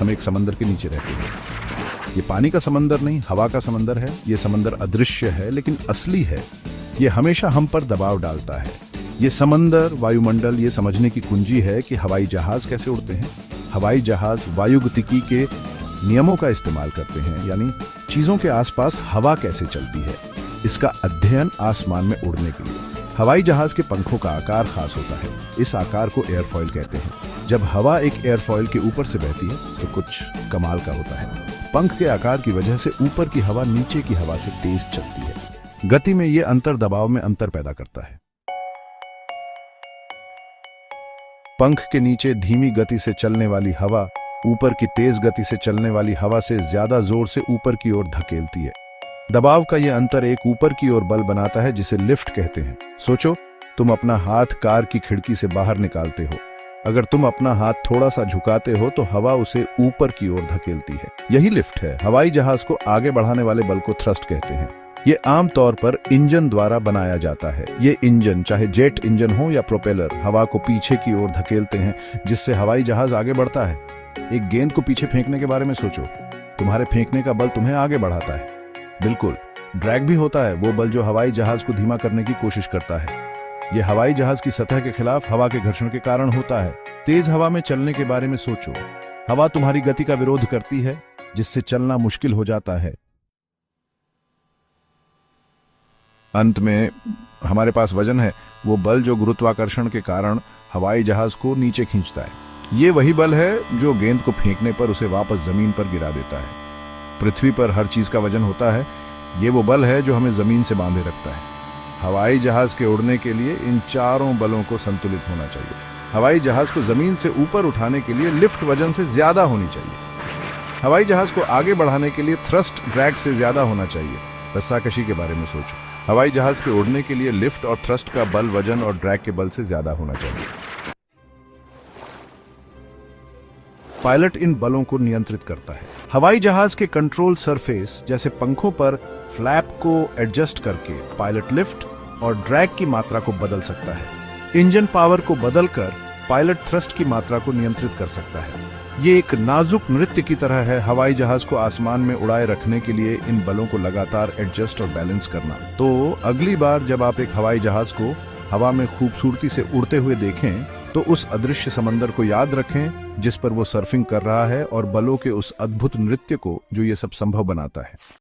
हम एक समंदर के नीचे रहते हैं। ये पानी का समंदर नहीं, हवा का समंदर है। ये समंदर अदृश्य है लेकिन असली है। ये हमेशा हम पर दबाव डालता है। ये समंदर, वायुमंडल, ये समझने की कुंजी है कि हवाई जहाज कैसे उड़ते हैं। हवाई जहाज वायुगतिकी के नियमों का इस्तेमाल करते हैं, यानी चीजों के आसपास हवा कैसे चलती है, इसका अध्ययन आसमान में उड़ने के लिए। हवाई जहाज के पंखों का आकार खास होता है। इस आकार को एयरफॉइल कहते हैं। जब हवा एक एयरफॉइल के ऊपर से बहती है तो कुछ कमाल का होता है। पंख के आकार की वजह से ऊपर की हवा नीचे की हवा से तेज चलती है। गति में यह अंतर दबाव में अंतर पैदा करता है। पंख के नीचे धीमी गति से चलने वाली हवा ऊपर की तेज गति से चलने वाली हवा से ज्यादा जोर से ऊपर की ओर धकेलती है। दबाव का यह अंतर एक ऊपर की ओर बल बनाता है जिसे लिफ्ट कहते हैं। सोचो, तुम अपना हाथ कार की खिड़की से बाहर निकालते हो। अगर तुम अपना हाथ थोड़ा सा झुकाते हो तो हवा उसे ऊपर की ओर धकेलती है। यही लिफ्ट है। हवाई जहाज को आगे बढ़ाने वाले बल को थ्रस्ट कहते हैं। ये आमतौर पर इंजन द्वारा बनाया जाता है। ये इंजन, चाहे जेट इंजन हो या प्रोपेलर, हवा को पीछे की ओर धकेलते हैं जिससे हवाई जहाज आगे बढ़ता है। एक गेंद को पीछे फेंकने के बारे में सोचो। तुम्हारे फेंकने का बल तुम्हें आगे बढ़ाता है। बिल्कुल, ड्रैग भी होता है, वो बल जो हवाई जहाज को धीमा करने की कोशिश करता है। यह हवाई जहाज की सतह के खिलाफ हवा के घर्षण के कारण होता है। तेज हवा में चलने के बारे में सोचो। हवा तुम्हारी गति का विरोध करती है जिससे चलना मुश्किल हो जाता है। अंत में हमारे पास वजन है, वो बल जो गुरुत्वाकर्षण के कारण हवाई जहाज को नीचे खींचता है। ये वही बल है जो गेंद को फेंकने पर उसे वापस जमीन पर गिरा देता है। पृथ्वी पर हर चीज का वजन होता है। ये वो बल है जो हमें जमीन से बांधे रखता है। हवाई जहाज के उड़ने के लिए इन चारों बलों को संतुलित होना चाहिए। हवाई जहाज को जमीन से ऊपर उठाने के लिए लिफ्ट वजन से ज्यादा होनी चाहिए। हवाई जहाज को आगे बढ़ाने के लिए थ्रस्ट ड्रैग से ज्यादा होना चाहिए। रस्साकशी के बारे में सोचो। हवाई जहाज के उड़ने के लिए लिफ्ट और थ्रस्ट का बल वजन और ड्रैग के बल से ज्यादा होना चाहिए। पायलट इन बलों को नियंत्रित करता है। हवाई जहाज के कंट्रोल सरफेस जैसे पंखों पर फ्लैप को एडजस्ट करके पायलट लिफ्ट और ड्रैग की मात्रा को बदल सकता है। इंजन पावर को बदलकर पायलट थ्रस्ट की मात्रा को नियंत्रित कर सकता है। ये एक नाजुक नृत्य की तरह है, हवाई जहाज को आसमान में उड़ाए रखने के लिए इन बलों को लगातार एडजस्ट और बैलेंस करना। तो अगली बार जब आप एक हवाई जहाज को हवा में खूबसूरती से उड़ते हुए देखें तो उस अदृश्य समंदर को याद रखें जिस पर वो सर्फिंग कर रहा है और बलों के उस अद्भुत नृत्य को जो ये सब संभव बनाता है।